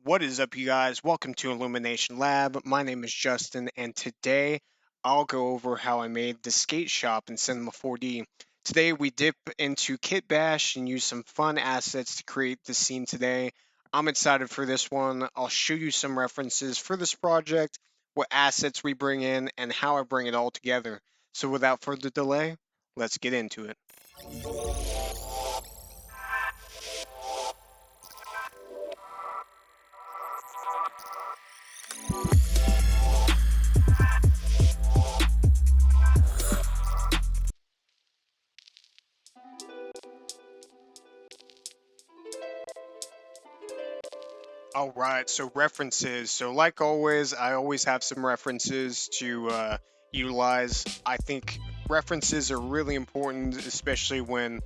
What is up, you guys? Welcome to Illumination Lab. My name is Justin, and today I'll go over how I made the skate shop in Cinema 4D. Today we dip into Kitbash and use some fun assets to create the scene today. I'm excited for this one. I'll show you some references for this project, what assets we bring in, and how I bring it all together. So without further delay, let's get into it. All right, so references. So, like always, I always have some references to utilize. I think references are really important, especially when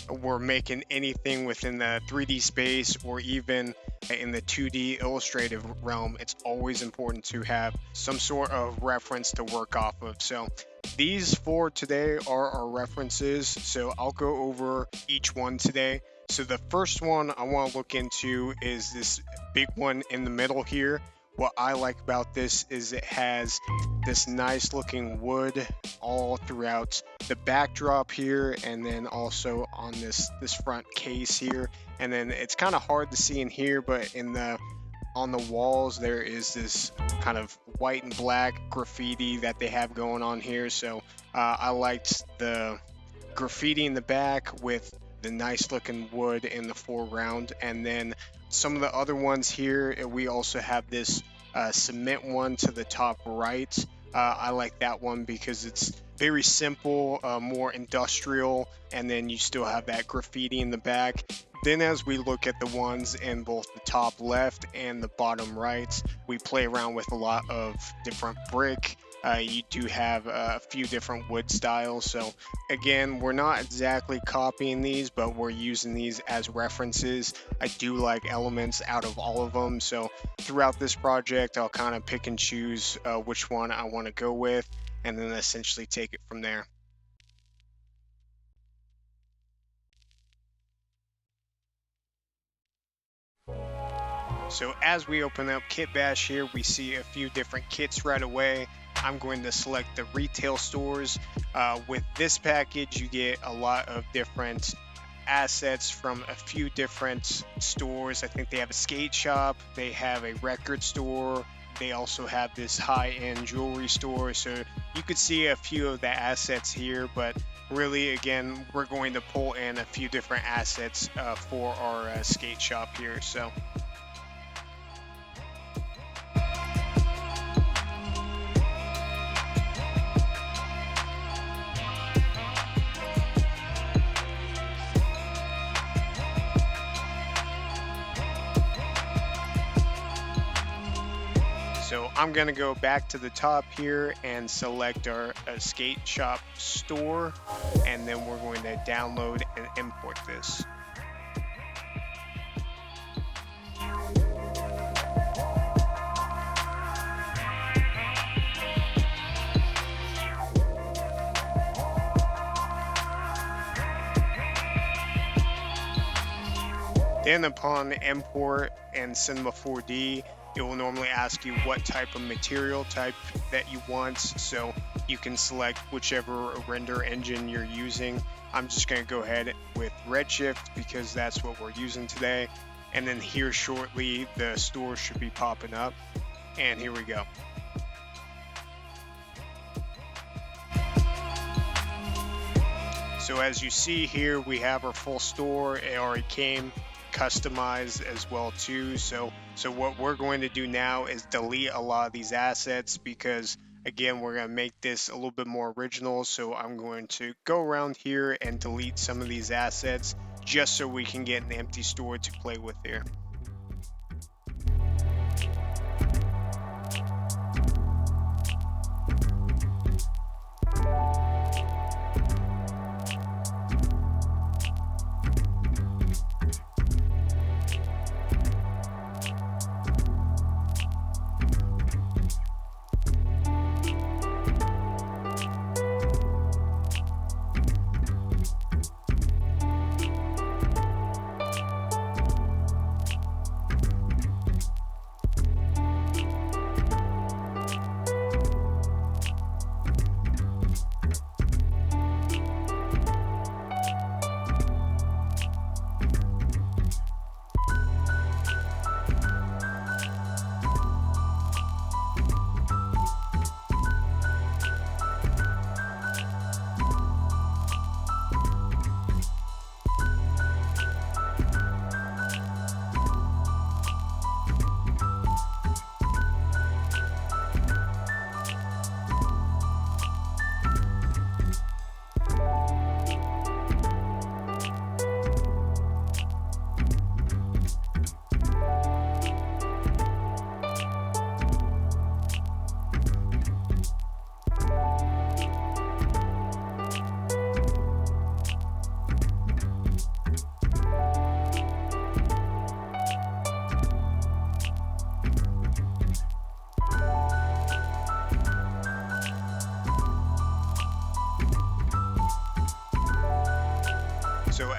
we're making anything within the 3D space or even in the 2D illustrative realm. It's always important to have some sort of reference to work off of. So, these four today are our references. So, I'll go over each one today. So the first one I want to look into is this big one in the middle here. What I like about this is it has this nice looking wood all throughout the backdrop here, and then also on this front case here. And then it's kind of hard to see in here, but on the walls there is this kind of white and black graffiti that they have going on here. So I liked the graffiti in the back with the nice looking wood in the foreground. And then some of the other ones here, we also have this cement one to the top right. I like that one because it's very simple, more industrial, and then you still have that graffiti in the back. Then as we look at the ones in both the top left and the bottom right, we play around with a lot of different brick. You do have a few different wood styles. So again, we're not exactly copying these, but we're using these as references. I do like elements out of all of them. So throughout this project, I'll kind of pick and choose which one I want to go with, and then essentially take it from there. So as we open up Kitbash here, we see a few different kits right away. I'm going to select the retail stores. With this package, you get a lot of different assets from a few different stores. I think they have a skate shop, they have a record store, they also have this high-end jewelry store. So you could see a few of the assets here, but really, again, we're going to pull in a few different assets for our skate shop here. So I'm going to go back to the top here and select our skate shop store, and then we're going to download and import this. Then upon import and Cinema 4D, it will normally ask you what type of material type that you want. So you can select whichever render engine you're using. I'm just going to go ahead with Redshift because that's what we're using today. And then here shortly, the store should be popping up. And here we go. So as you see here, we have our full store. It already came customized as well too. So what we're going to do now is delete a lot of these assets because again, we're going to make this a little bit more original. So I'm going to go around here and delete some of these assets just so we can get an empty store to play with here.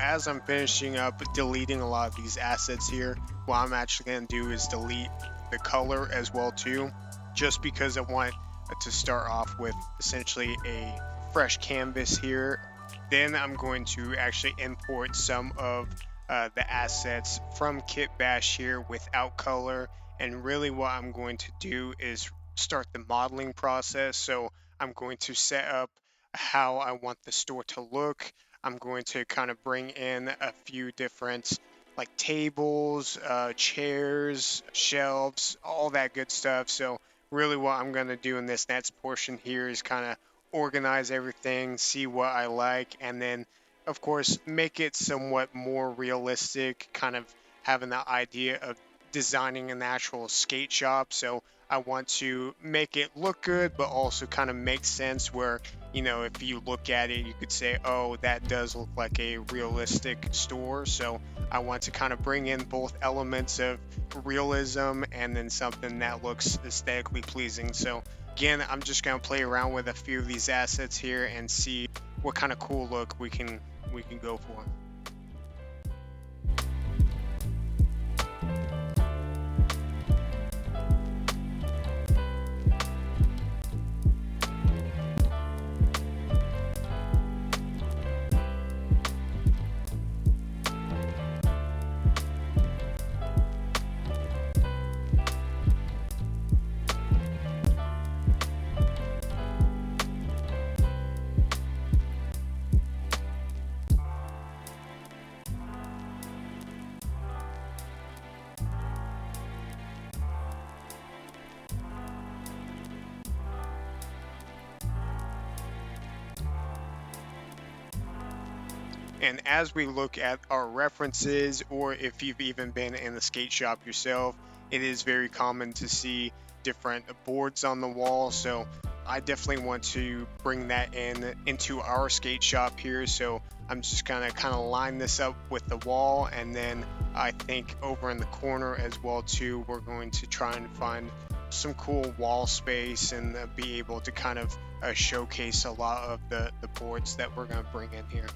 as I'm finishing up deleting a lot of these assets here, what I'm actually going to do is delete the color as well too, just because I want to start off with essentially a fresh canvas here. Then I'm going to actually import some of the assets from Kitbash here without color. And really what I'm going to do is start the modeling process. So I'm going to set up how I want the store to look. I'm going to kind of bring in a few different like tables, chairs, shelves, all that good stuff. So really what I'm going to do in this next portion here is kind of organize everything, see what I like, and then of course make it somewhat more realistic, kind of having the idea of designing an actual skate shop. So I want to make it look good, but also kind of make sense where, you know, if you look at it, you could say, oh, that does look like a realistic store. So I want to kind of bring in both elements of realism and then something that looks aesthetically pleasing. So again, I'm just going to play around with a few of these assets here and see what kind of cool look we can go for. And as we look at our references, or if you've even been in the skate shop yourself, it is very common to see different boards on the wall. So I definitely want to bring that into our skate shop here. So I'm just gonna kind of line this up with the wall, and then I think over in the corner as well too, we're going to try and find some cool wall space and be able to kind of showcase a lot of the boards that we're going to bring in here.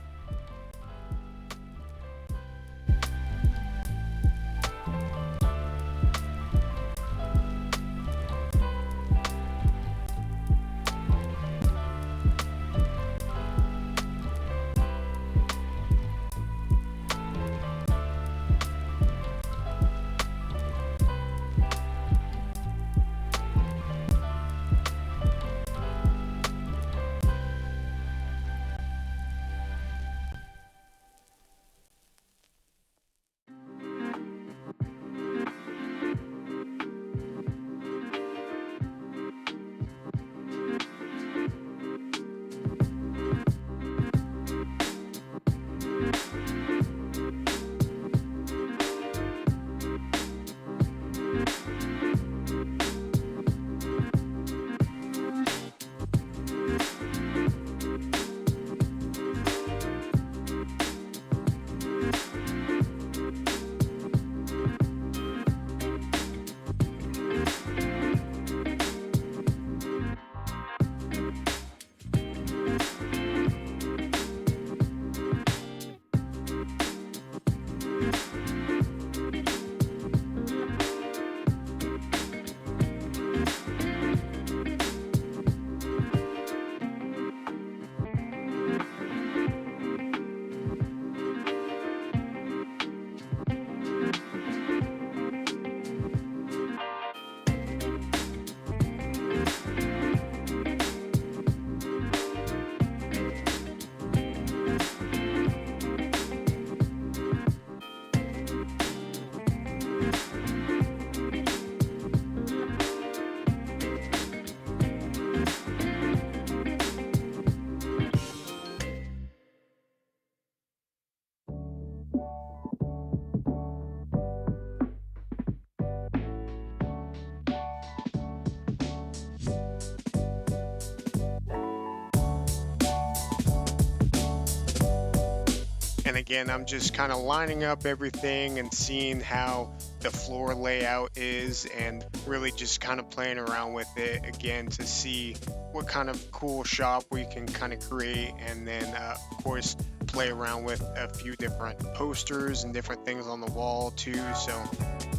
And again, I'm just kind of lining up everything and seeing how the floor layout is, and really just kind of playing around with it again to see what kind of cool shop we can kind of create. And then of course play around with a few different posters and different things on the wall too. So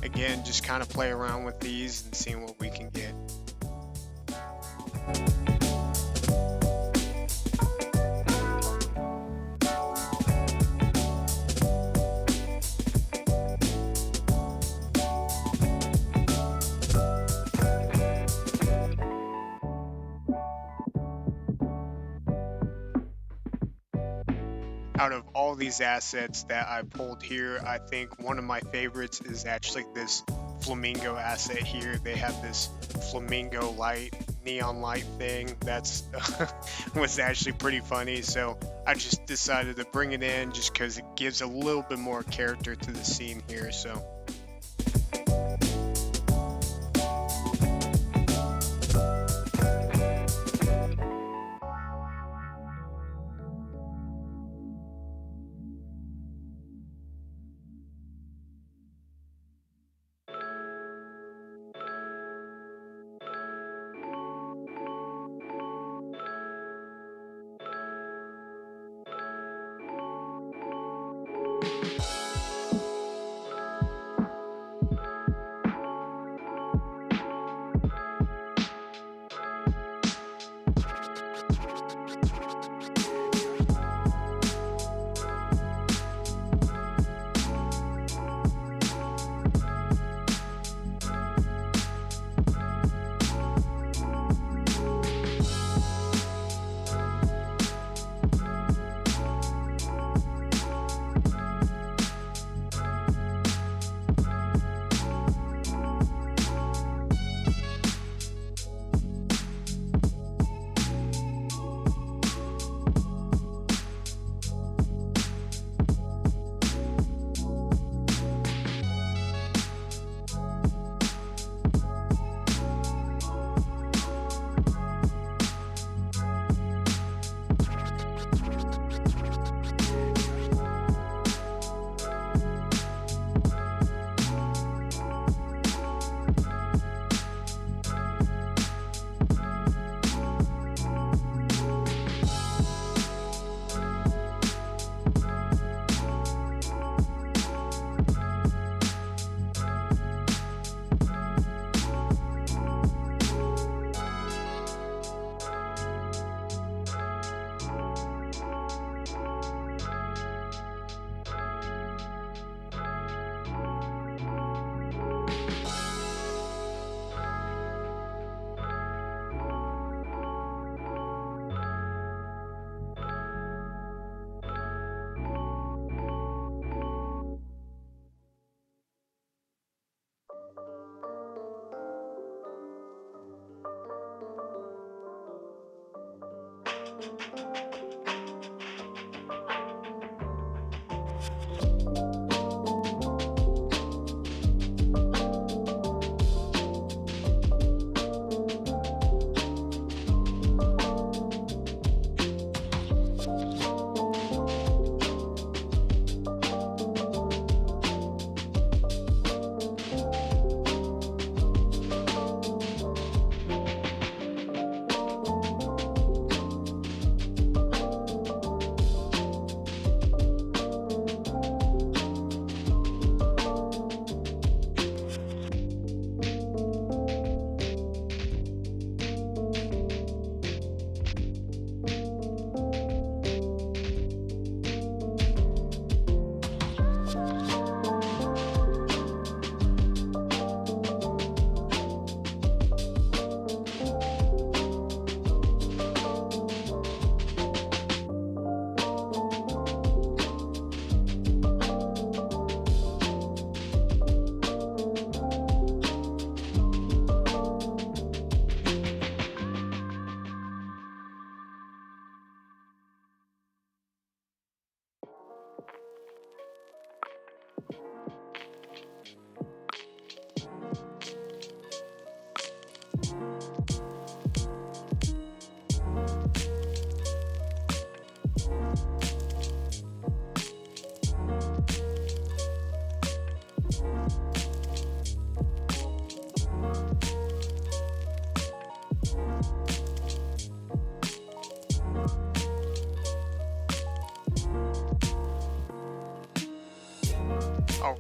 again, just kind of play around with these and seeing what we can get. Out of all these assets that I pulled here, I think one of my favorites is actually this flamingo asset here. They have this flamingo light, neon light thing that's was actually pretty funny. So I just decided to bring it in just because it gives a little bit more character to the scene here. So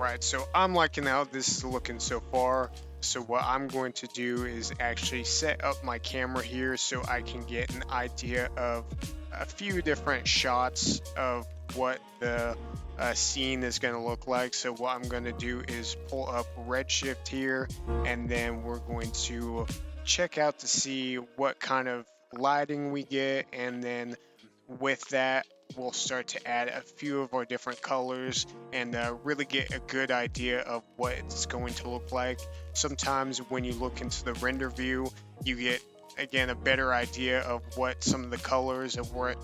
Right, so I'm liking how this is looking so far. So what I'm going to do is actually set up my camera here so I can get an idea of a few different shots of what the scene is going to look like. So what I'm going to do is pull up Redshift here, and then we're going to check out to see what kind of lighting we get, and then with that we'll start to add a few of our different colors and really get a good idea of what it's going to look like. Sometimes when you look into the render view, you get again a better idea of what some of the colors of what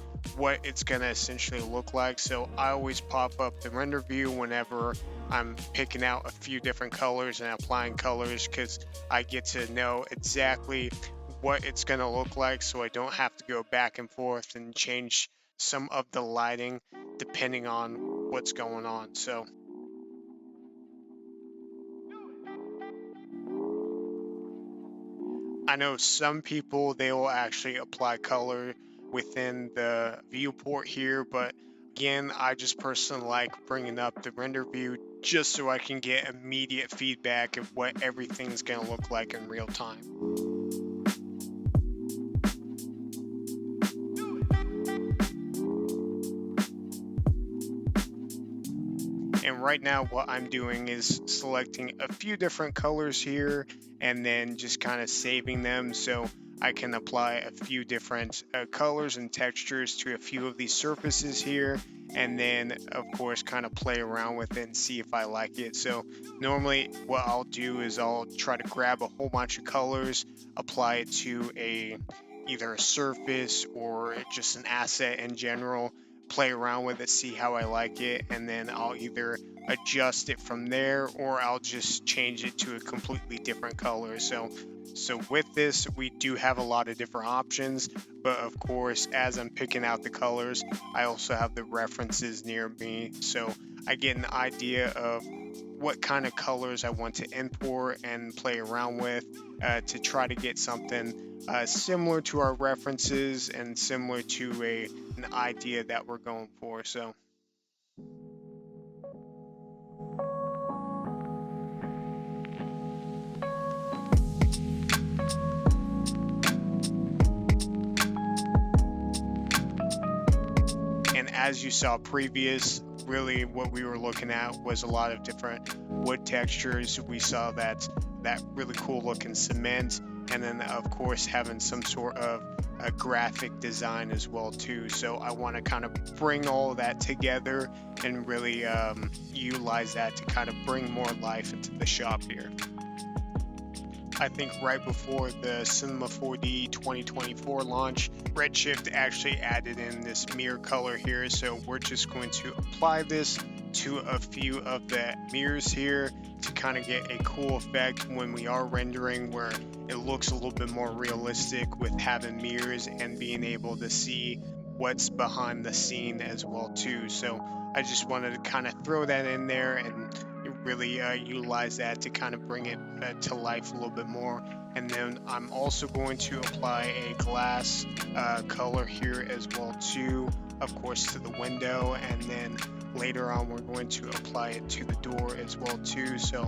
it's going to essentially look like. So I always pop up the render view whenever I'm picking out a few different colors and applying colors, because I get to know exactly what it's going to look like, so I don't have to go back and forth and change some of the lighting depending on what's going on. So I know some people, they will actually apply color within the viewport here, but again, I just personally like bringing up the render view just so I can get immediate feedback of what everything's going to look like in real time. And right now what I'm doing is selecting a few different colors here and then just kind of saving them so I can apply a few different colors and textures to a few of these surfaces here, and then of course kind of play around with it and see if I like it. So normally what I'll do is I'll try to grab a whole bunch of colors, apply it to either a surface or just an asset in general, play around with it, see how I like it, and then I'll either adjust it from there or I'll just change it to a completely different color. So with this, we do have a lot of different options, but of course, as I'm picking out the colors, I also have the references near me, so I get an idea of what kind of colors I want to import and play around with to try to get something similar to our references and similar to an idea that we're going for. So and as you saw previous, really what we were looking at was a lot of different wood textures. We saw that really cool looking cement, and then of course having some sort of a graphic design as well too. So I want to kind of bring all of that together and really utilize that to kind of bring more life into the shop here. I think right before the Cinema 4D 2024 launch, Redshift actually added in this mirror color here. So we're just going to apply this to a few of the mirrors here to kind of get a cool effect when we are rendering, where it looks a little bit more realistic with having mirrors and being able to see what's behind the scene as well too. So I just wanted to kind of throw that in there and really utilize that to kind of bring it to life a little bit more. And then I'm also going to apply a glass color here as well too, of course to the window, and then later on we're going to apply it to the door as well too. So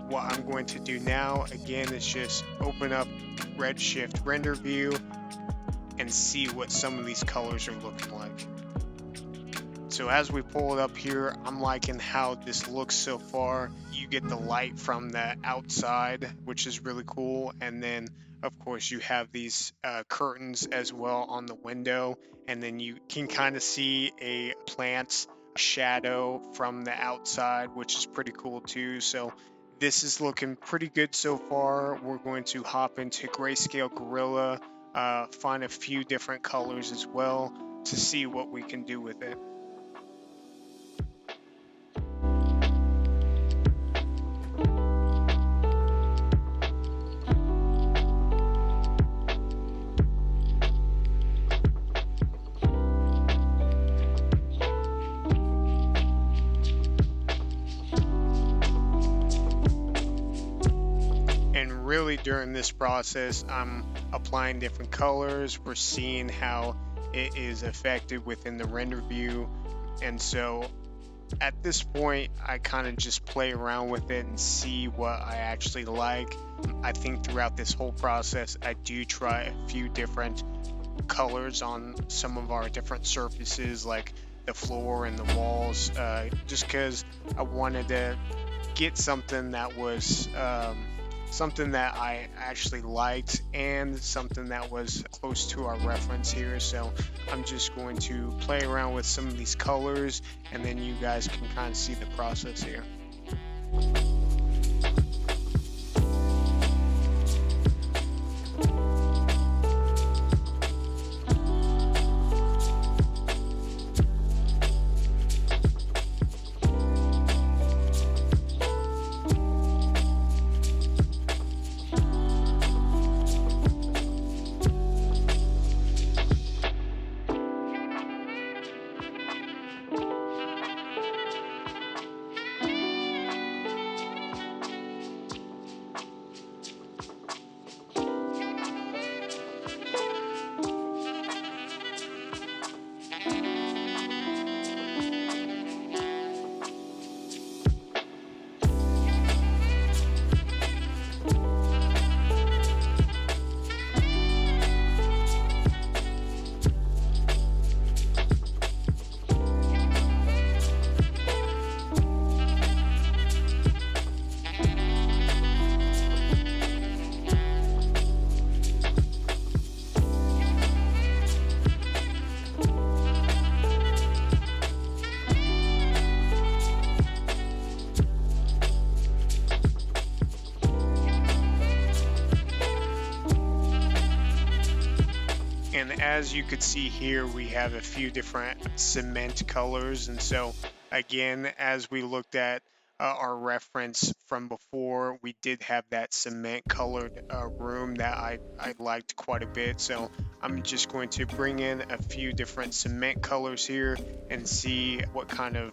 what I'm going to do now again is just open up Redshift render view and see what some of these colors are looking like. So as we pull it up here, I'm liking how this looks so far. You get the light from the outside, which is really cool. And then of course you have these curtains as well on the window. And then you can kind of see a plant shadow from the outside, which is pretty cool too. So this is looking pretty good so far. We're going to hop into Grayscale Gorilla, find a few different colors as well to see what we can do with it. Really during this process, I'm applying different colors. We're seeing how it is affected within the render view, and so At this point, I kind of just play around with it and see what I actually like. I think throughout this whole process, I do try a few different colors on some of our different surfaces, like the floor and the walls, just because I wanted to get something that was something that I actually liked and something that was close to our reference here. So I'm just going to play around with some of these colors, and then you guys can kind of see the process here. And as you could see here, we have a few different cement colors. And so again, as we looked at our reference from before, we did have that cement colored room that I liked quite a bit. So I'm just going to bring in a few different cement colors here and see what kind of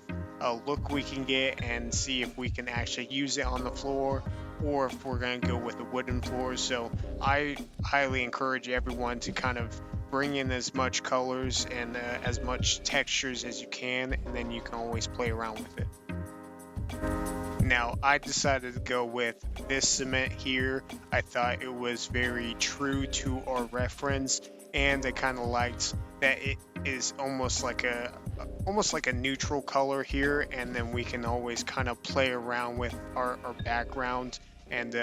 look we can get, and see if we can actually use it on the floor, or if we're going to go with the wooden floors. So I highly encourage everyone to kind of bring in as much colors and as much textures as you can, and then you can always play around with it. Now, I decided to go with this cement here. I thought it was very true to our reference, and I kind of liked that it is almost like a neutral color here, and then we can always kind of play around with our background and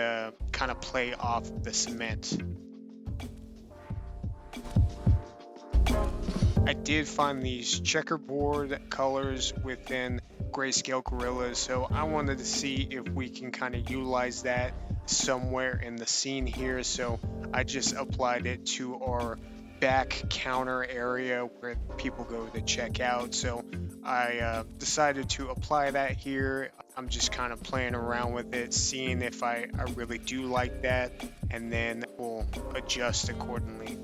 kind of play off the cement. I did find these checkerboard colors within Grayscale Gorillas, so I wanted to see if we can kind of utilize that somewhere in the scene here. So I just applied it to our back counter area where people go to check out. So I decided to apply that here. I'm just kind of playing around with it, seeing if I really do like that, and then we'll adjust accordingly.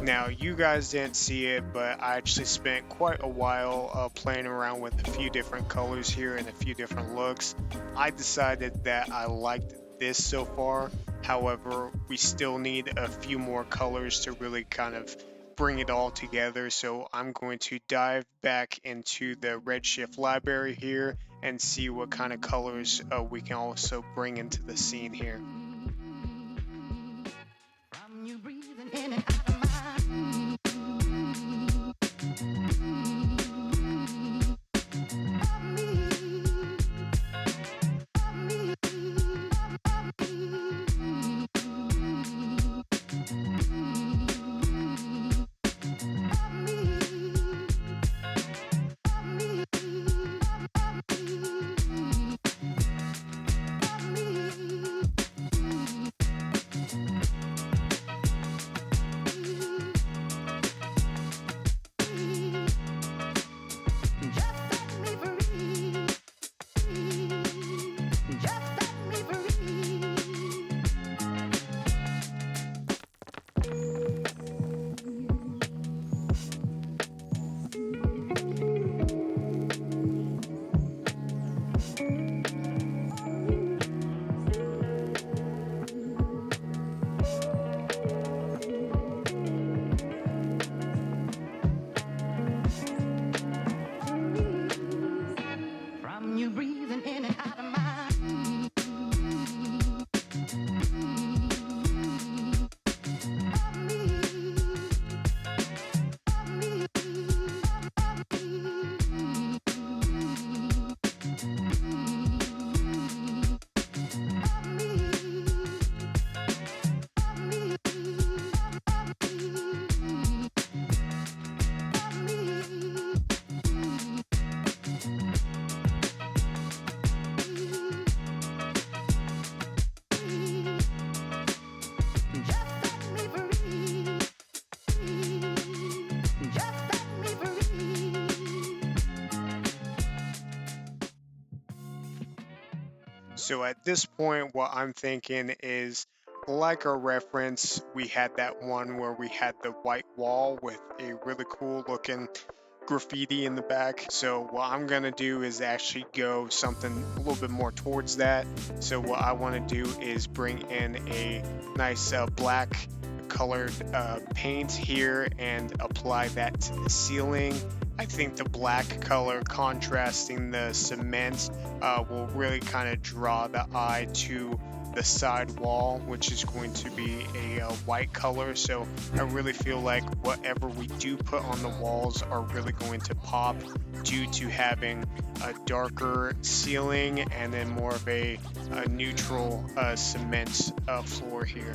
Now, you guys didn't see it, but I actually spent quite a while playing around with a few different colors here and a few different looks. I decided that I liked this so far. However, we still need a few more colors to really kind of bring it all together. So I'm going to dive back into the Redshift library here and see what kind of colors we can also bring into the scene here. So at this point, what I'm thinking is, like our reference, we had that one where we had the white wall with a really cool looking graffiti in the back. So what I'm gonna do is actually go something a little bit more towards that. So what I want to do is bring in a nice black colored paint here and apply that to the ceiling. I think the black color contrasting the cement will really kind of draw the eye to the side wall, which is going to be a white color. So I really feel like whatever we do put on the walls are really going to pop due to having a darker ceiling and then more of a neutral cement floor here.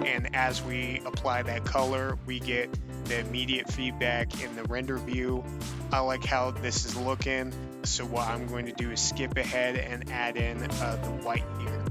And as we apply that color, we get the immediate feedback in the render view. I like how this is looking, so what I'm going to do is skip ahead and add in the white here.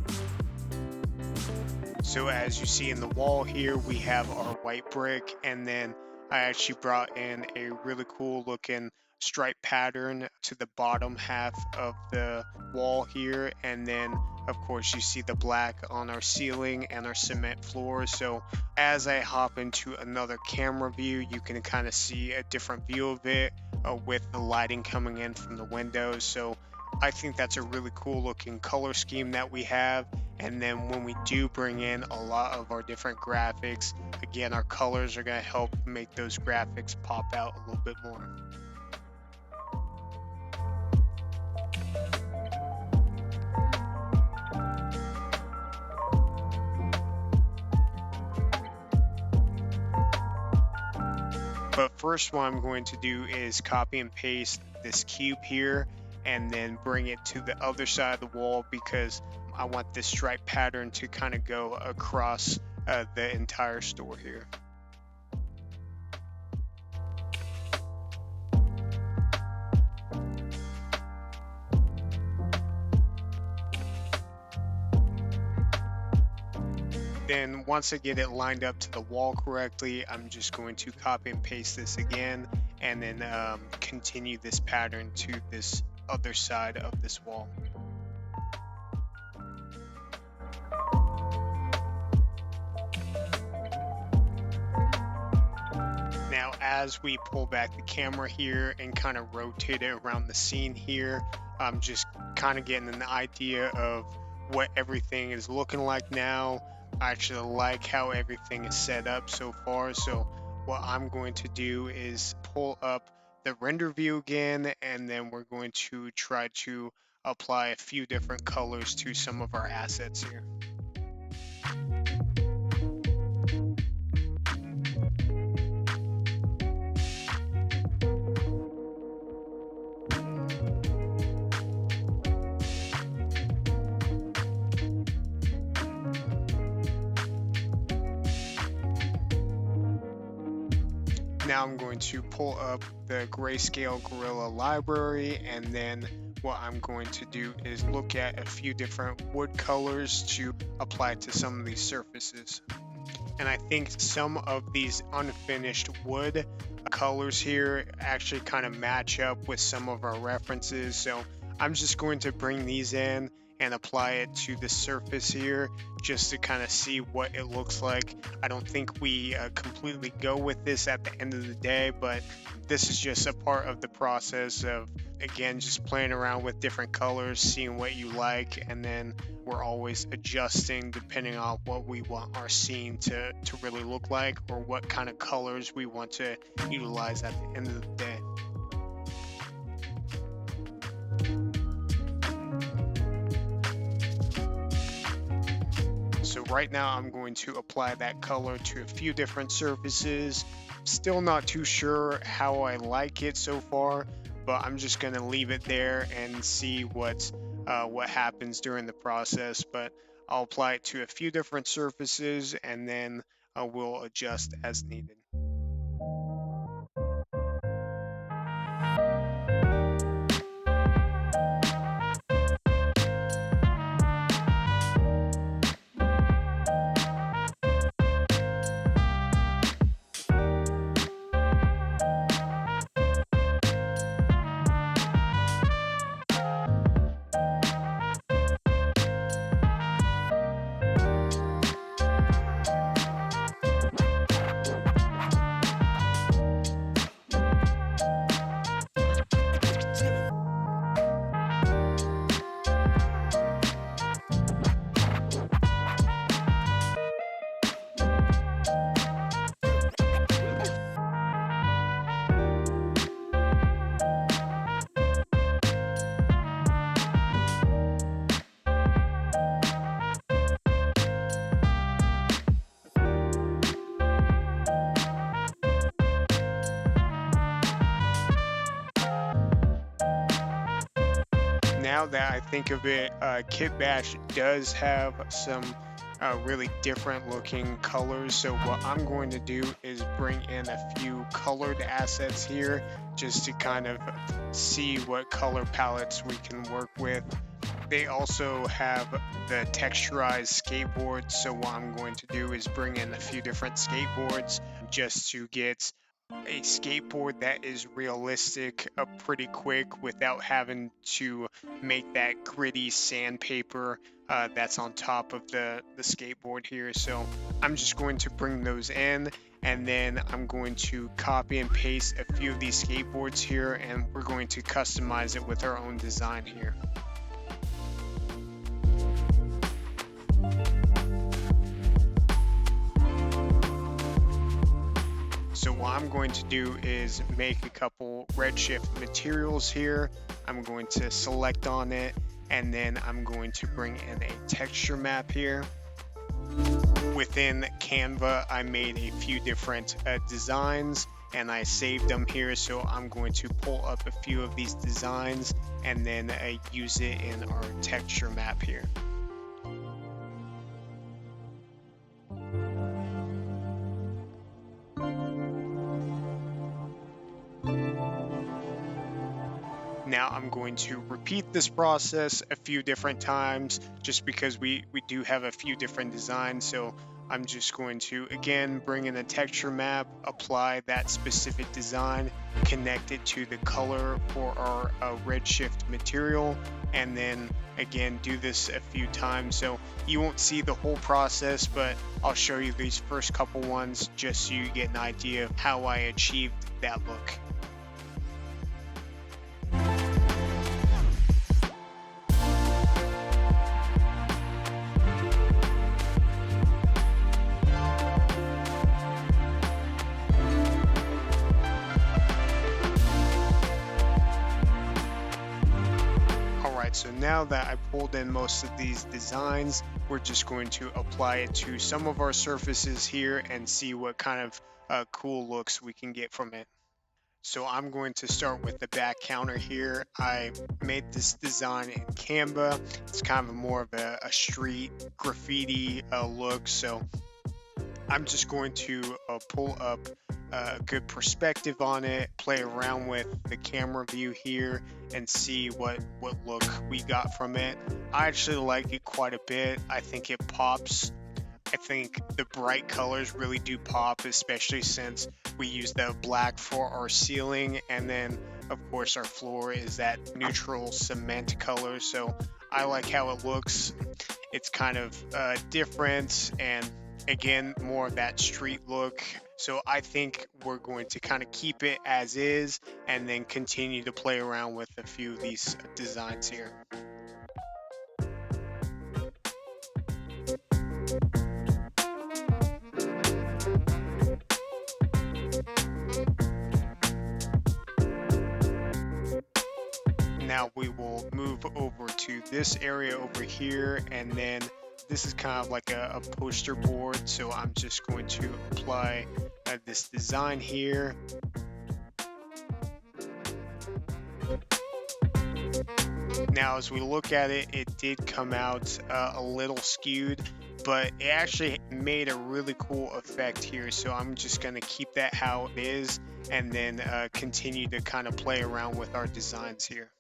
So as you see in the wall here, we have our white brick, and then I actually brought in a really cool looking stripe pattern to the bottom half of the wall here, and then of course you see the black on our ceiling and our cement floor. So as I hop into another camera view, you can kind of see a different view of it with the lighting coming in from the windows. So I think that's a really cool looking color scheme that we have. And then when we do bring in a lot of our different graphics, again, our colors are going to help make those graphics pop out a little bit more. But first, what I'm going to do is copy and paste this cube here and then bring it to the other side of the wall, because I want this stripe pattern to kind of go across the entire store here. Then once I get it lined up to the wall correctly, I'm just going to copy and paste this again and then continue this pattern to this other side of this wall. Now, as we pull back the camera here and kind of rotate it around the scene here, I'm just kind of getting an idea of what everything is looking like now. I actually like how everything is set up so far. So what I'm going to do is pull up the render view again, and then we're going to try to apply a few different colors to some of our assets here. Now I'm going to pull up the Grayscale Gorilla library, and then what I'm going to do is look at a few different wood colors to apply to some of these surfaces. And I think some of these unfinished wood colors here actually kind of match up with some of our references. So I'm just going to bring these in and apply it to the surface here just to kind of see what it looks like. I don't think we completely go with this at the end of the day, but this is just a part of the process of, again, just playing around with different colors, seeing what you like, and then we're always adjusting depending on what we want our scene to really look like, or what kind of colors we want to utilize at the end of the day. So right now I'm going to apply that color to a few different surfaces. Still not too sure how I like it so far, but I'm just going to leave it there and see what happens during the process. But I'll apply it to a few different surfaces, and then we'll adjust as needed. Now that I think of it, Kitbash does have some really different looking colors. So what I'm going to do is bring in a few colored assets here just to kind of see what color palettes we can work with. They also have the texturized skateboards. So what I'm going to do is bring in a few different skateboards just to get a skateboard that is realistic pretty quick without having to make that gritty sandpaper that's on top of the skateboard here. So I'm just going to bring those in, and then I'm going to copy and paste a few of these skateboards here, and we're going to customize it with our own design here. So what I'm going to do is make a couple Redshift materials here. I'm going to select on it, and then I'm going to bring in a texture map here. Within Canva, I made a few different designs and I saved them here. So I'm going to pull up a few of these designs and then use it in our texture map here. Now I'm going to repeat this process a few different times just because we do have a few different designs. So I'm just going to again bring in a texture map, apply that specific design, connect it to the color for our Redshift material, and then again do this a few times. So you won't see the whole process, but I'll show you these first couple ones just so you get an idea of how I achieved that look. So now that I pulled in most of these designs, we're just going to apply it to some of our surfaces here and see what kind of cool looks we can get from it. So I'm going to start with the back counter here. I made this design in Canva. It's kind of more of a street graffiti look. So I'm just going to pull up a good perspective on it, play around with the camera view here and see what look we got from it. I actually like it quite a bit. I think it pops. I think the bright colors really do pop, especially since we use the black for our ceiling, and then of course our floor is that neutral cement color. So I like how it looks. It's kind of different, and again, more of that street look. So I think we're going to kind of keep it as is and then continue to play around with a few of these designs here. Now we will move over to this area over here, and then this is kind of like a poster board. So I'm just going to apply this design here. Now as we look at it, it did come out a little skewed, but it actually made a really cool effect here. So I'm just going to keep that how it is and then continue to kind of play around with our designs here.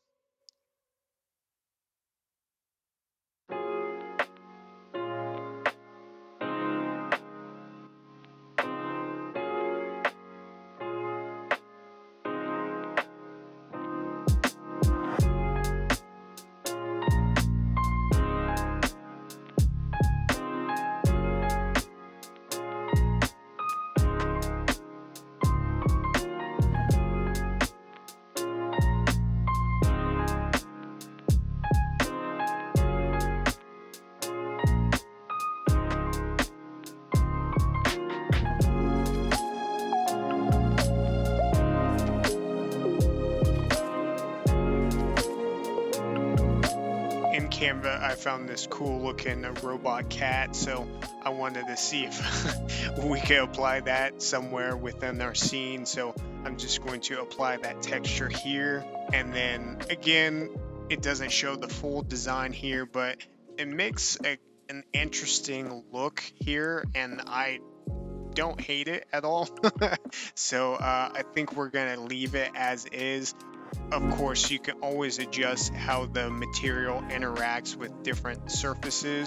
Canva, I found this cool looking robot cat, so I wanted to see if we could apply that somewhere within our scene. So I'm just going to apply that texture here, and then again, it doesn't show the full design here, but it makes an interesting look here, and I don't hate it at all. So I think we're gonna leave it as is. Of course, you can always adjust how the material interacts with different surfaces.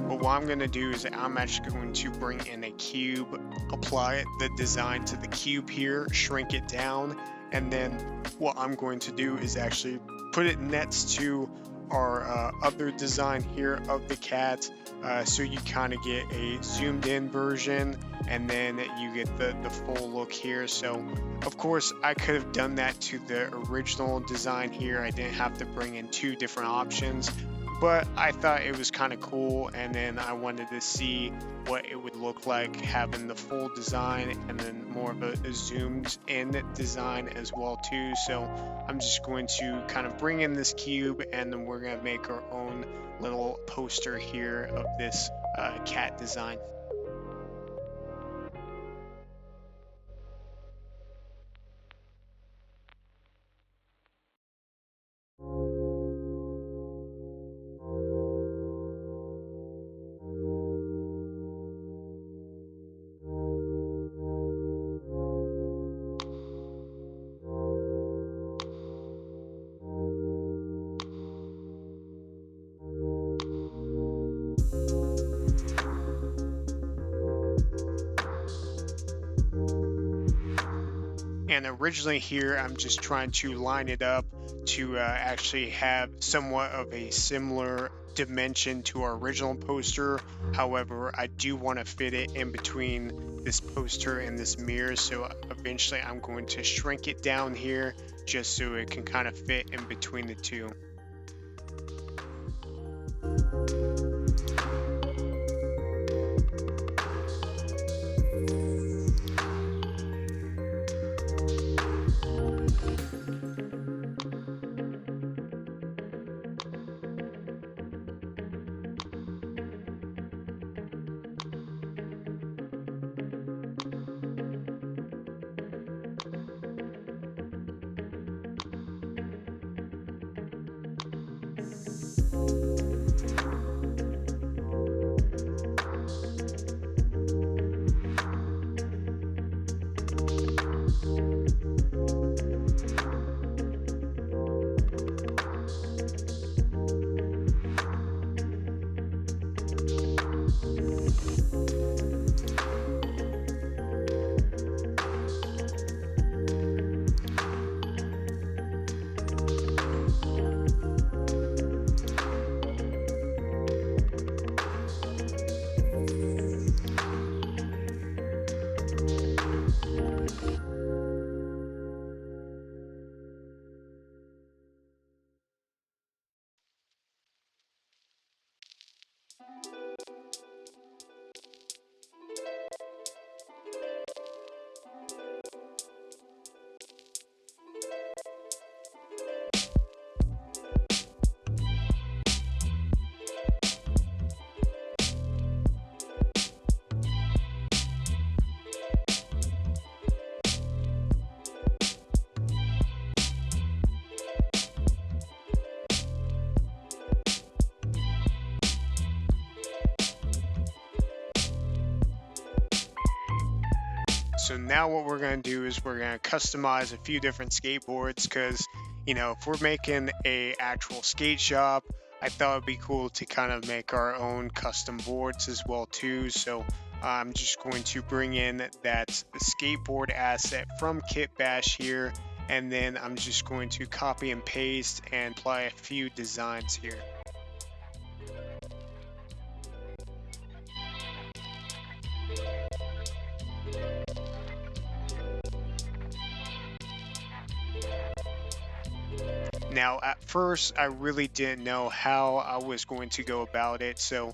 But what I'm going to do is I'm actually going to bring in a cube, apply the design to the cube here, shrink it down, and then what I'm going to do is actually put it next to our other design here of the cat, so you kind of get a zoomed in version, and then you get the full look here. So of course I could have done that to the original design here. I didn't have to bring in two different options, but I thought it was kind of cool, and then I wanted to see what it would look like having the full design and then more of a zoomed in design as well too. So I'm just going to kind of bring in this cube, and then we're going to make our own little poster here of this cat design. And originally here, I'm just trying to line it up to actually have somewhat of a similar dimension to our original poster. However, I do want to fit it in between this poster and this mirror. So eventually I'm going to shrink it down here just so it can kind of fit in between the two. So now what we're going to do is we're going to customize a few different skateboards, because if we're making a actual skate shop, I thought it'd be cool to kind of make our own custom boards as well too. So I'm just going to bring in that skateboard asset from Kitbash here, and then I'm just going to copy and paste and apply a few designs here. Now, at first, I really didn't know how I was going to go about it. So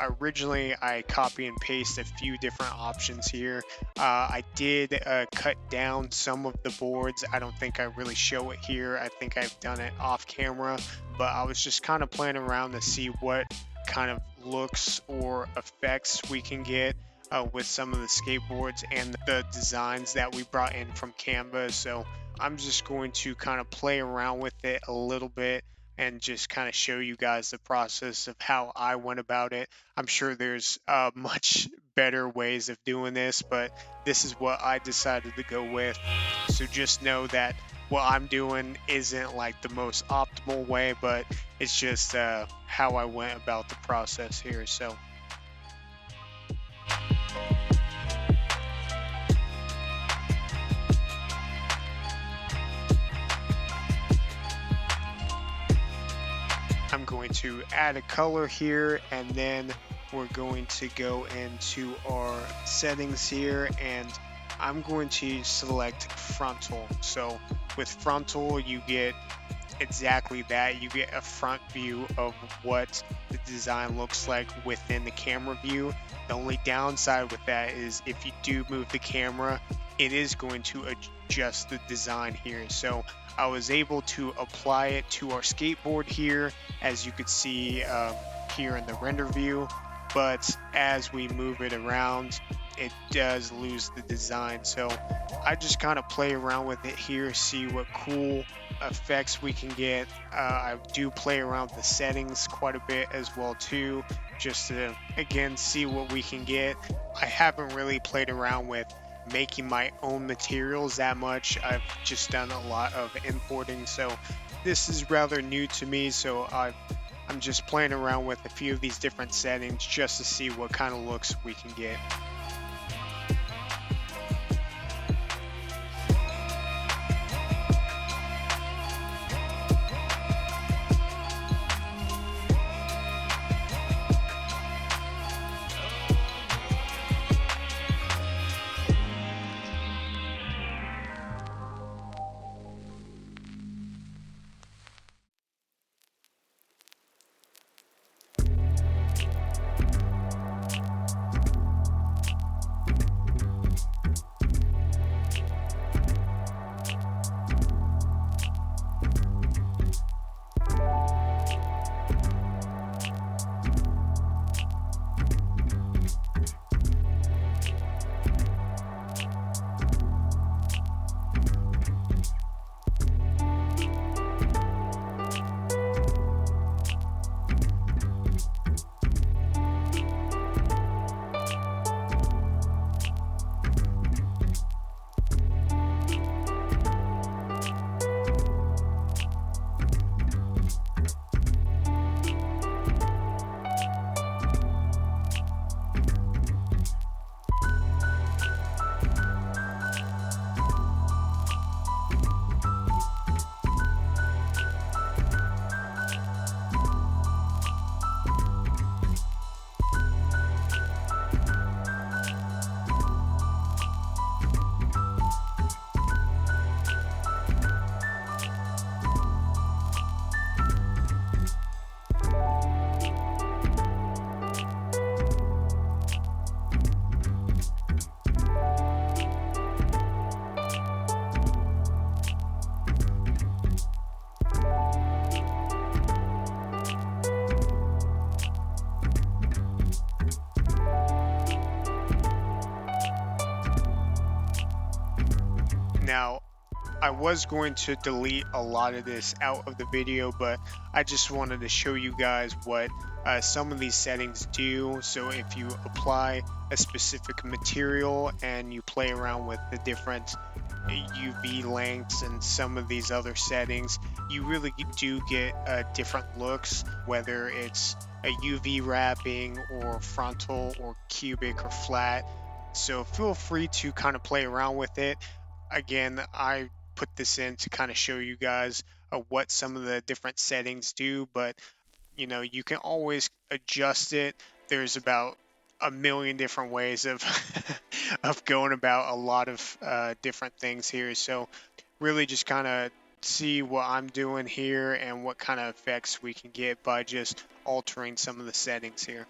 originally, I copy and paste a few different options here. I did cut down some of the boards. I don't think I really show it here. I think I've done it off camera, but I was just kind of playing around to see what kind of looks or effects we can get. with some of the skateboards and the designs that we brought in from Canva. So I'm just going to kind of play around with it a little bit and just kind of show you guys the process of how I went about it. I'm sure there's much better ways of doing this, but this is what I decided to go with. So just know that what I'm doing isn't like the most optimal way, but it's just how I went about the process here. So I'm going to add a color here, and then we're going to go into our settings here, and I'm going to select frontal. So with frontal, you get exactly that. You get a front view of what the design looks like within the camera view. The only downside with that is if you do move the camera, it is going to adjust the design here. So I was able to apply it to our skateboard here, as you could see here in the render view. But as we move it around, it does lose the design. So I just kind of play around with it here, see what cool effects we can get. I do play around with the settings quite a bit as well too, just to again see what we can get. I haven't really played around with making my own materials that much. I've just done a lot of importing, so this is rather new to me. So I'm just playing around with a few of these different settings just to see what kind of looks we can get. Now, I was going to delete a lot of this out of the video, but I just wanted to show you guys what some of these settings do. So if you apply a specific material and you play around with the different UV lengths and some of these other settings, you really do get different looks, whether it's a UV wrapping or frontal or cubic or flat. So feel free to kind of play around with it. Again, I put this in to kind of show you guys what some of the different settings do, but you can always adjust it. There's about a million different ways of of going about a lot of different things here. So really just kind of see what I'm doing here and what kind of effects we can get by just altering some of the settings here.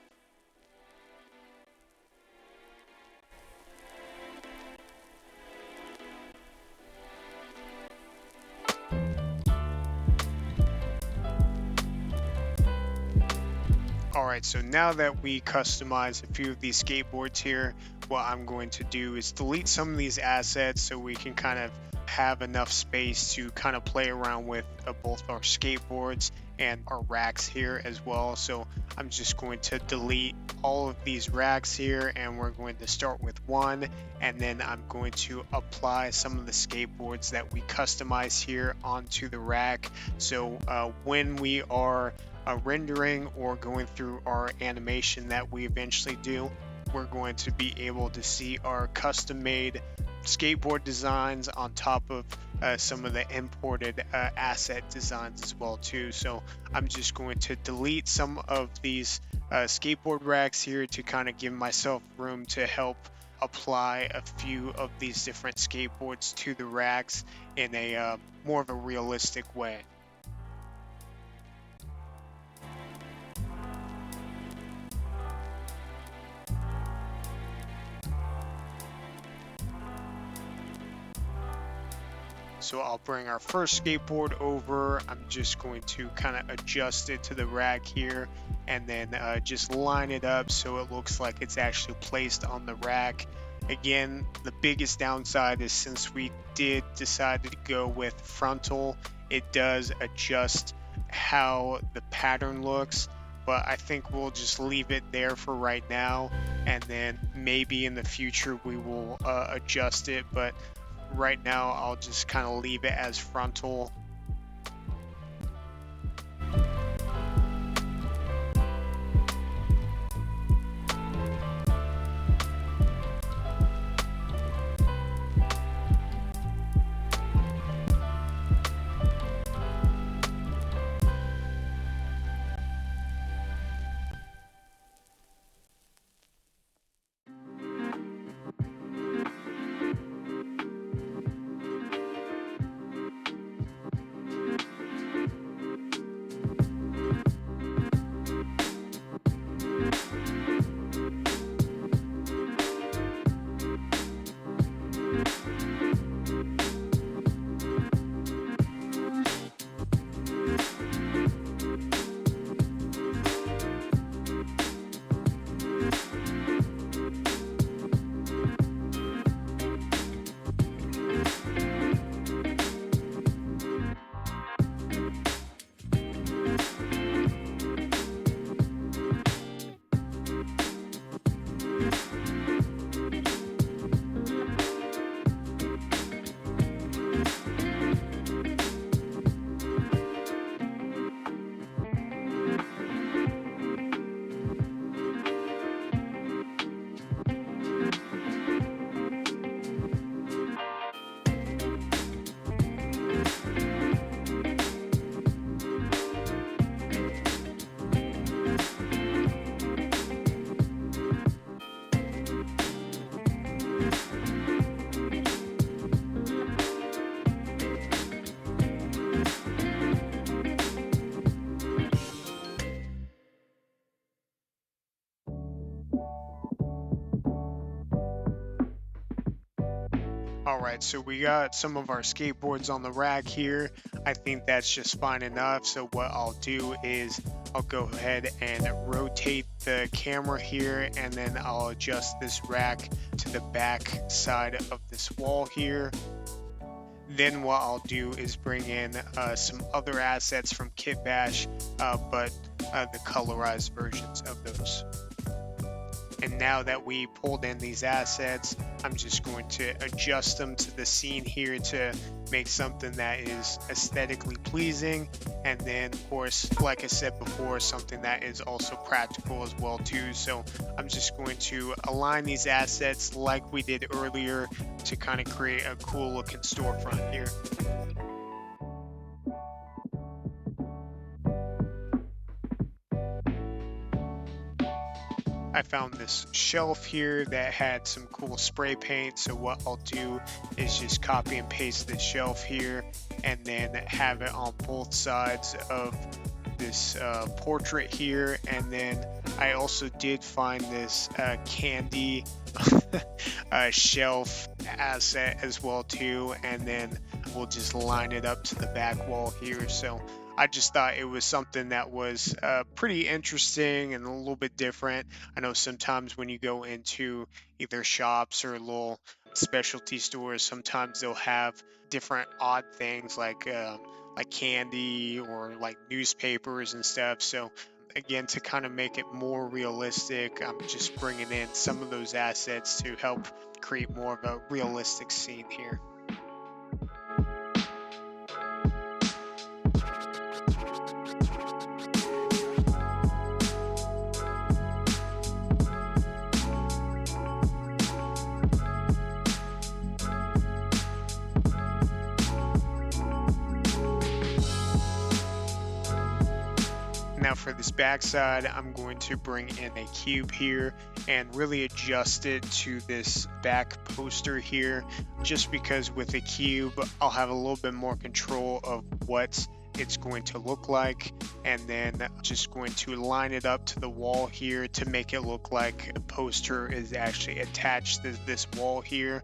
Alright, so now that we customize a few of these skateboards here, what I'm going to do is delete some of these assets so we can kind of have enough space to kind of play around with both our skateboards and our racks here as well. So I'm just going to delete all of these racks here, and we're going to start with one, and then I'm going to apply some of the skateboards that we customize here onto the rack. So when we are rendering or going through our animation that we eventually do, we're going to be able to see our custom made skateboard designs on top of some of the imported asset designs as well too. So I'm just going to delete some of these skateboard racks here to kind of give myself room to help apply a few of these different skateboards to the racks in a more of a realistic way. So I'll bring our first skateboard over. I'm just going to kind of adjust it to the rack here, and then just line it up so it looks like it's actually placed on the rack. Again, the biggest downside is since we did decide to go with frontal, it does adjust how the pattern looks, but I think we'll just leave it there for right now, and then maybe in the future we will adjust it, but right now I'll just kind of leave it as frontal. All right, so we got some of our skateboards on the rack here. I think that's just fine enough. So what I'll do is I'll go ahead and rotate the camera here, and then I'll adjust this rack to the back side of this wall here. Then what I'll do is bring in some other assets from Kitbash, but the colorized versions of those. And now that we pulled in these assets, I'm just going to adjust them to the scene here to make something that is aesthetically pleasing. And then, of course, like I said before, something that is also practical as well too. So I'm just going to align these assets like we did earlier to kind of create a cool looking storefront here. I found this shelf here that had some cool spray paint, so what I'll do is just copy and paste this shelf here and then have it on both sides of this portrait here. And then I also did find this candy shelf asset as well too, and then we'll just line it up to the back wall here. So I just thought it was something that was pretty interesting and a little bit different. I know sometimes when you go into either shops or little specialty stores, sometimes they'll have different odd things like candy or like newspapers and stuff. So again, to kind of make it more realistic, I'm just bringing in some of those assets to help create more of a realistic scene here. Now for this backside, I'm going to bring in a cube here and really adjust it to this back poster here, just because with a cube, I'll have a little bit more control of what it's going to look like, and then just going to line it up to the wall here to make it look like a poster is actually attached to this wall here.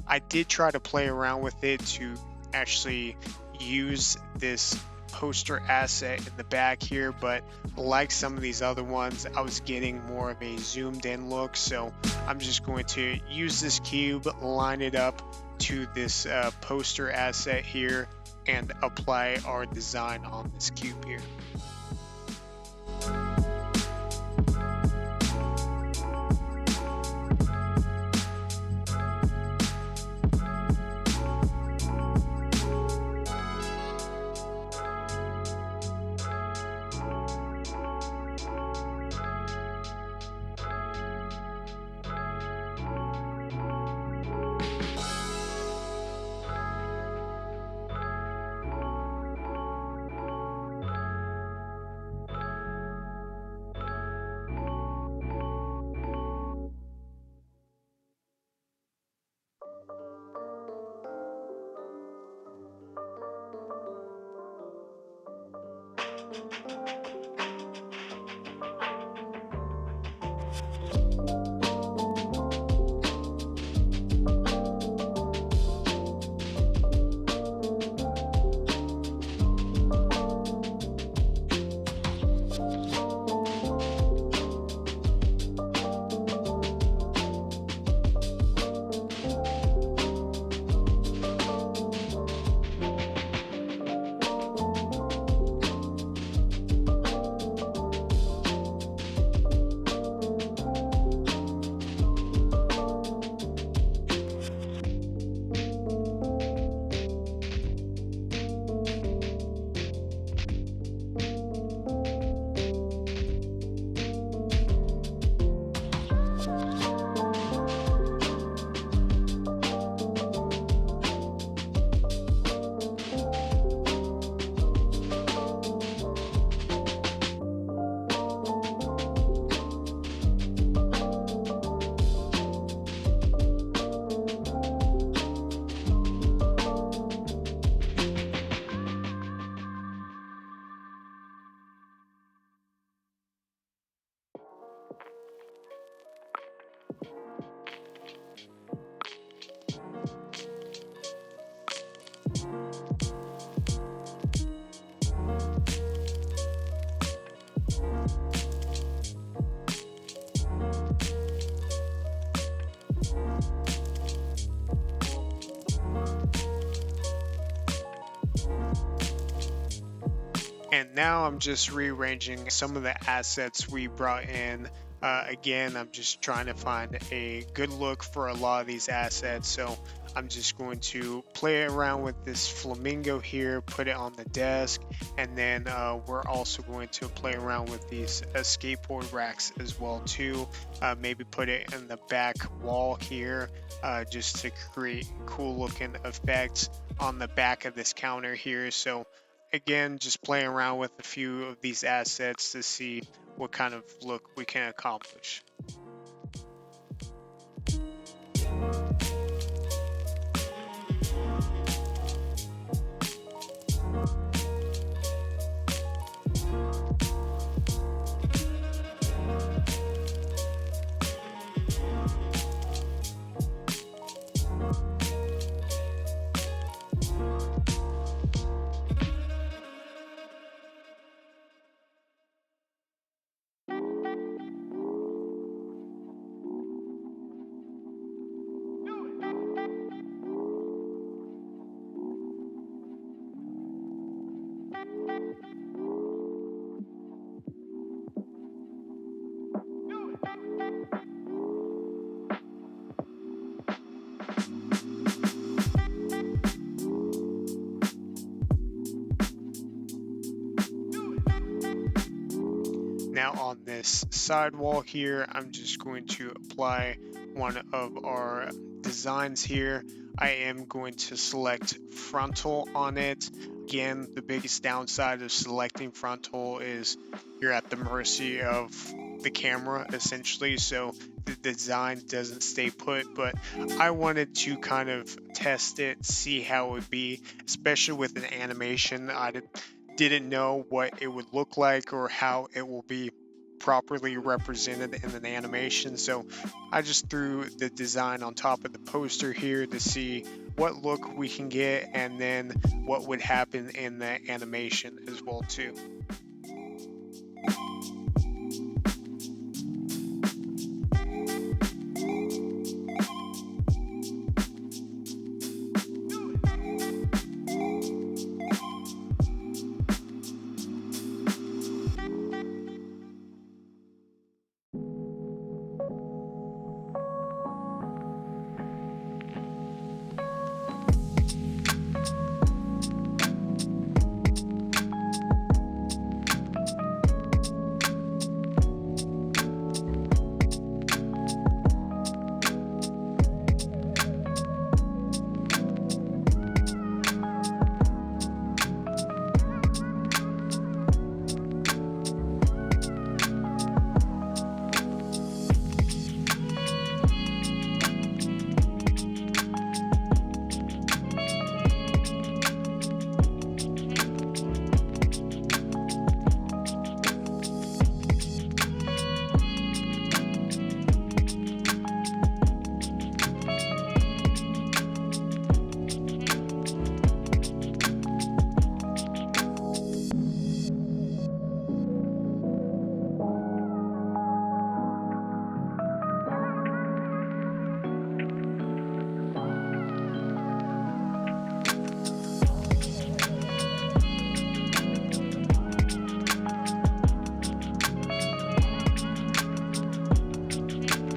I did try to play around with it to actually use this poster asset in the back here, but like some of these other ones, I was getting more of a zoomed in look. So I'm just going to use this cube, line it up to this poster asset here, and apply our design on this cube here. And now I'm just rearranging some of the assets we brought in. Again, I'm just trying to find a good look for a lot of these assets. So I'm just going to play around with this flamingo here, put it on the desk. And then we're also going to play around with these skateboard racks as well too. Maybe put it in the back wall here, just to create cool looking effects on the back of this counter here. So again, just playing around with a few of these assets to see what kind of look we can accomplish. Now on this sidewall here, I'm just going to apply one of our designs here. I am going to select frontal on it. Again, the biggest downside of selecting frontal is you're at the mercy of the camera essentially, so the design doesn't stay put, but I wanted to kind of test it, see how it would be, especially with an animation. Didn't know what it would look like or how it will be properly represented in an animation, so I just threw the design on top of the poster here to see what look we can get and then what would happen in the animation as well too.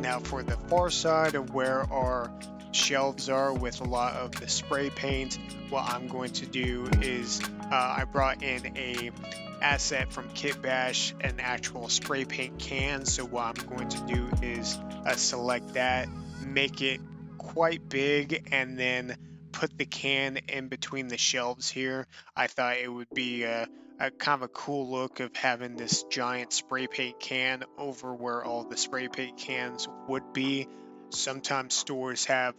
Now for the far side of where our shelves are with a lot of the spray paint, what I'm going to do is I brought in a asset from Kitbash, an actual spray paint can. So what I'm going to do is select that, make it quite big, and then put the can in between the shelves here. I thought it would be a kind of a cool look of having this giant spray paint can over where all the spray paint cans would be. Sometimes stores have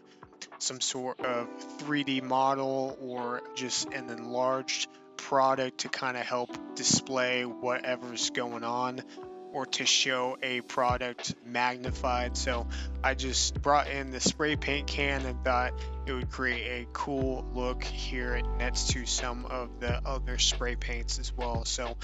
some sort of 3D model or just an enlarged product to kind of help display whatever's going on or to show a product magnified. So I just brought in the spray paint can and thought it would create a cool look here next to some of the other spray paints as well. So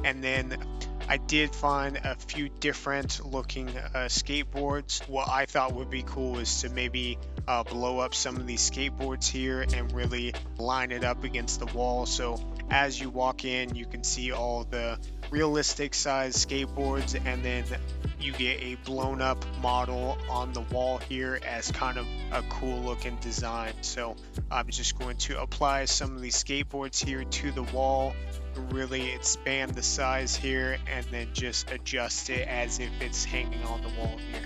and then I did find a few different looking skateboards. What I thought would be cool is to maybe blow up some of these skateboards here and really line it up against the wall. So as you walk in, you can see all the realistic size skateboards, and then you get a blown up model on the wall here as kind of a cool looking design. So I'm just going to apply some of these skateboards here to the wall, really expand the size here, and then just adjust it as if it's hanging on the wall here.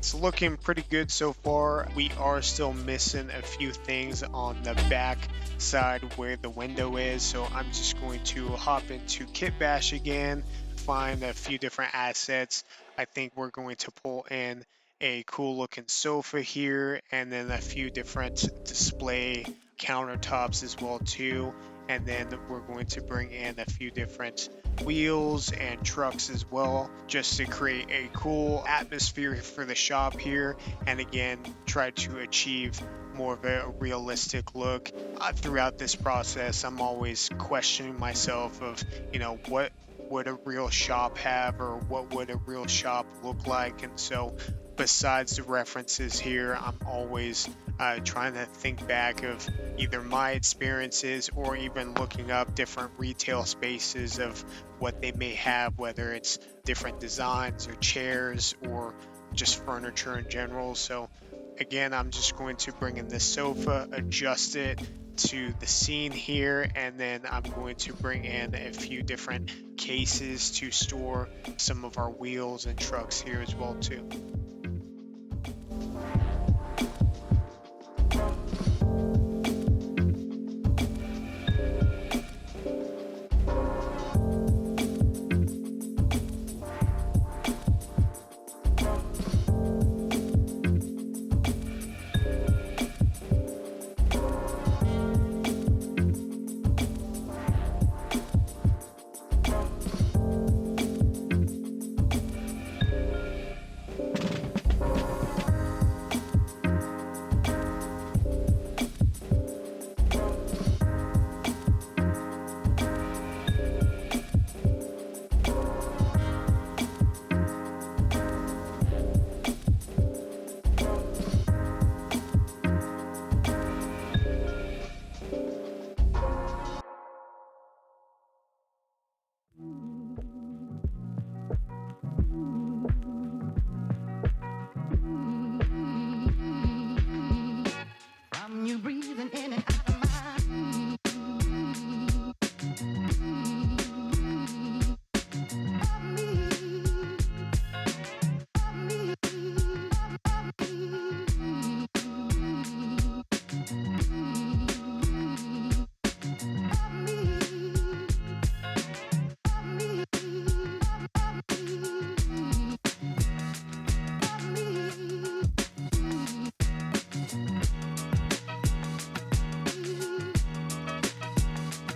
it's looking pretty good so far. We are still missing a few things on the back side where the window is, so I'm just going to hop into Kitbash again, find a few different assets. I think we're going to pull in a cool looking sofa here, and then a few different display countertops as well too. And then we're going to bring in a few different wheels and trucks as well, just to create a cool atmosphere for the shop here, and again try to achieve more of a realistic look. Throughout this process, I'm always questioning myself of, what would a real shop have, or what would a real shop look like. And so besides the references here, I'm always trying to think back of either my experiences or even looking up different retail spaces of what they may have, whether it's different designs or chairs or just furniture in general. So again, I'm just going to bring in this sofa, adjust it to the scene here, and then I'm going to bring in a few different cases to store some of our wheels and trucks here as well too.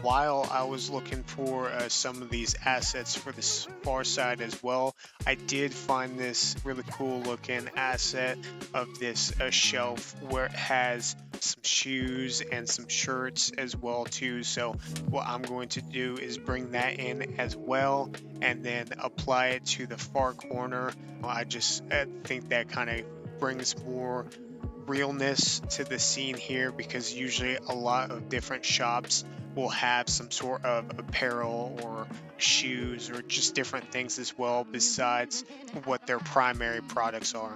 While I was looking for some of these assets for this far side as well, I did find this really cool looking asset of this shelf where it has some shoes and some shirts as well too. So what I'm going to do is bring that in as well, and then apply it to the far corner. I just think that kind of brings more realness to the scene here, because usually a lot of different shops will have some sort of apparel or shoes or just different things as well besides what their primary products are.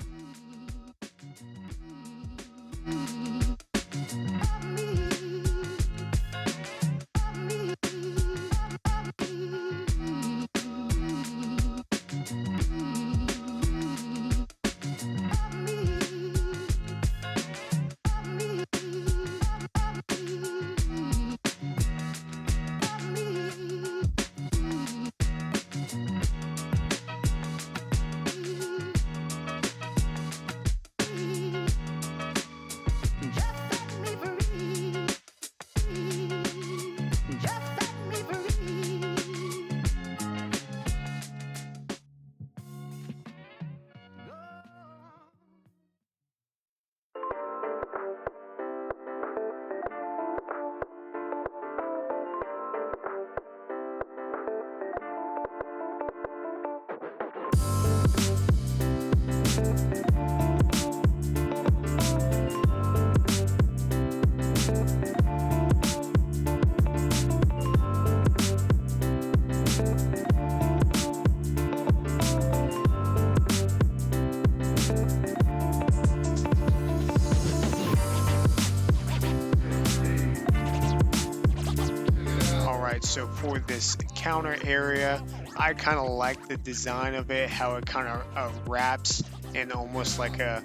So for this counter area, I kind of like the design of it, how it kind of wraps in almost like a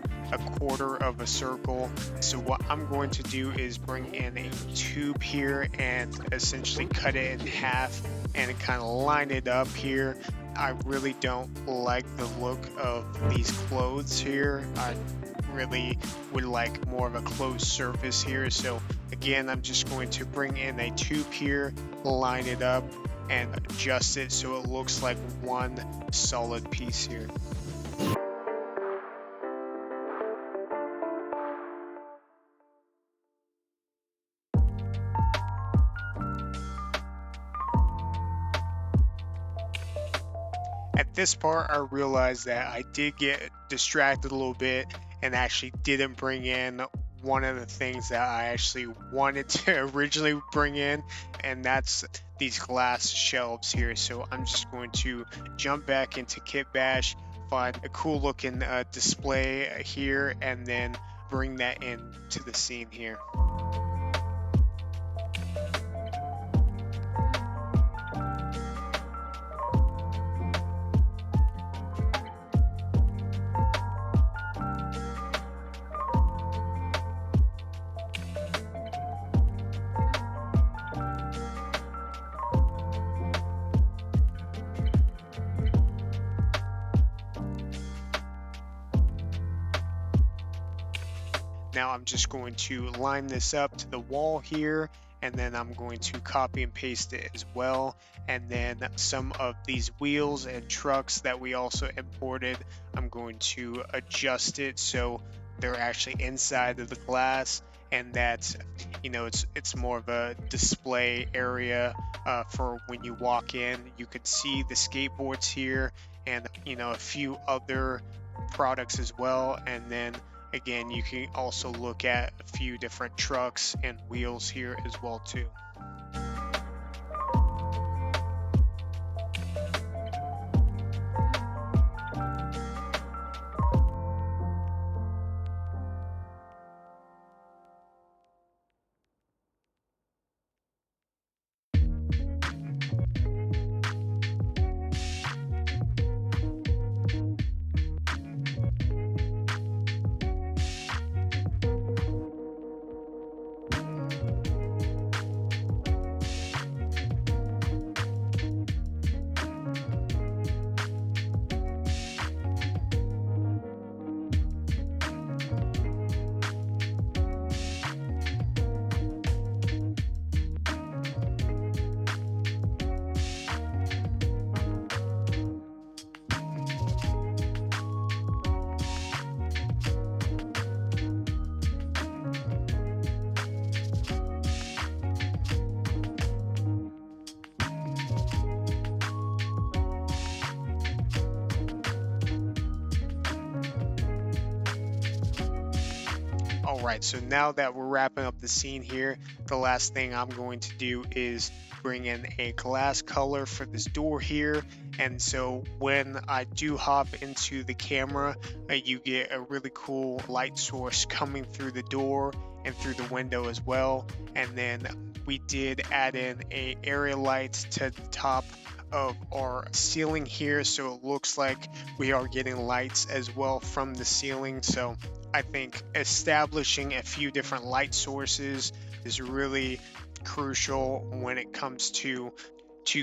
quarter of a circle. So what I'm going to do is bring in a tube here and essentially cut it in half and kind of line it up here. I really don't like the look of these clothes here. I really would like more of a closed surface here. So again, I'm just going to bring in a tube here, line it up, and adjust it so it looks like one solid piece here. At this part, I realized that I did get distracted a little bit and actually didn't bring in one of the things that I actually wanted to originally bring in, and that's these glass shelves here. So I'm just going to jump back into Kitbash, find a cool looking display here, and then bring that into the scene here. Now I'm just going to line this up to the wall here, and then I'm going to copy and paste it as well. And then some of these wheels and trucks that we also imported, I'm going to adjust it so they're actually inside of the glass, and that, you know, it's more of a display area for when you walk in. You could see the skateboards here and, you know, a few other products as well. And then again, you can also look at a few different trucks and wheels here as well too. All right, so now that we're wrapping up the scene here, the last thing I'm going to do is bring in a glass color for this door here. And so when I do hop into the camera, you get a really cool light source coming through the door and through the window as well. And then we did add in a area light to the top of our ceiling here, so it looks like we are getting lights as well from the ceiling. So I think establishing a few different light sources is really crucial when it comes to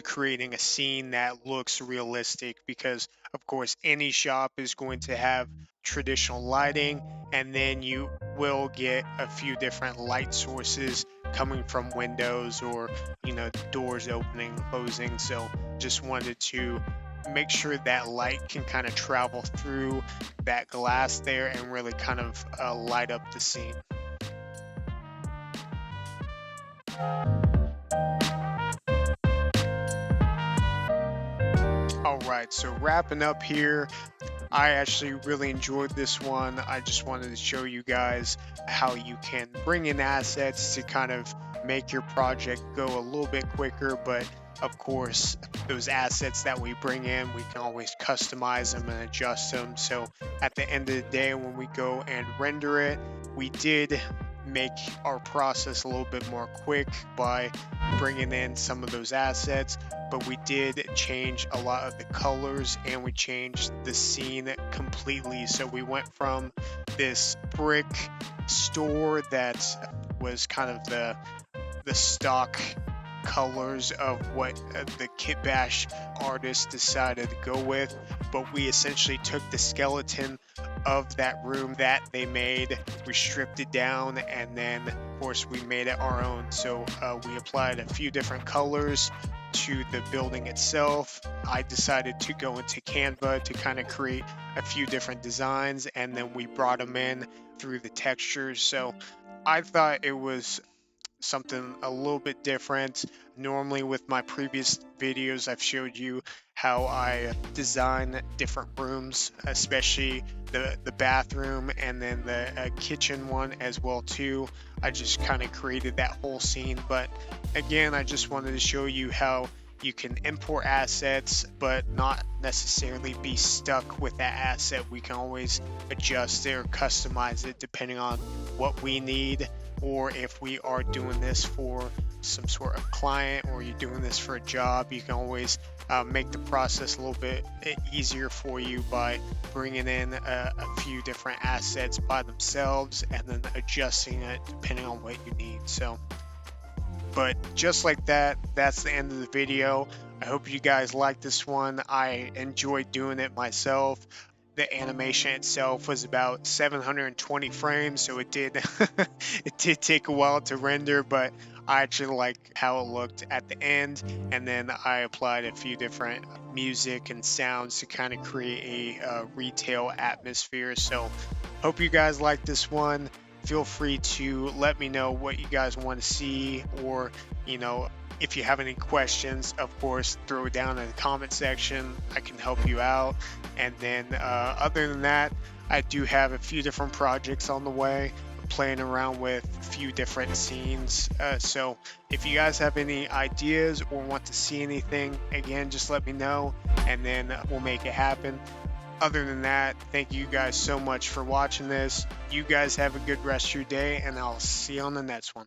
creating a scene that looks realistic, because of course any shop is going to have traditional lighting, and then you will get a few different light sources coming from windows or, you know, doors opening and closing. So just wanted to make sure that light can kind of travel through that glass there and really kind of light up the scene. All right, so wrapping up here, I actually really enjoyed this one. I just wanted to show you guys how you can bring in assets to kind of make your project go a little bit quicker, but of course, those assets that we bring in, we can always customize them and adjust them. So at the end of the day, when we go and render it, we did make our process a little bit more quick by bringing in some of those assets, but we did change a lot of the colors and we changed the scene completely. So we went from this brick store that was kind of the stock colors of what the Kitbash artist decided to go with, but we essentially took the skeleton of that room that they made, we stripped it down, and then of course we made it our own. So we applied a few different colors to the building itself. I decided to go into Canva to kind of create a few different designs, and then we brought them in through the textures. So I thought it was something a little bit different. Normally with my previous videos, I've showed you how I design different rooms, especially the bathroom and then the kitchen one as well too. I just kind of created that whole scene, but again, I just wanted to show you how you can import assets but not necessarily be stuck with that asset. We can always adjust it or customize it depending on what we need, or if we are doing this for some sort of client or you're doing this for a job, you can always make the process a little bit easier for you by bringing in a few different assets by themselves and then adjusting it depending on what you need. So but just like that, that's the end of the video. I hope you guys like this one. I enjoyed doing it myself. The animation itself was about 720 frames, so it did it did take a while to render, but I actually like how it looked at the end. And then I applied a few different music and sounds to kind of create a retail atmosphere. So hope you guys like this one. Feel free to let me know what you guys want to see, or if you have any questions, of course, throw it down in the comment section. I can help you out. And then other than that, I do have a few different projects on the way. I'm playing around with a few different scenes. So if you guys have any ideas or want to see anything, again, just let me know and then we'll make it happen. Other than that, thank you guys so much for watching this. You guys have a good rest of your day, and I'll see you on the next one.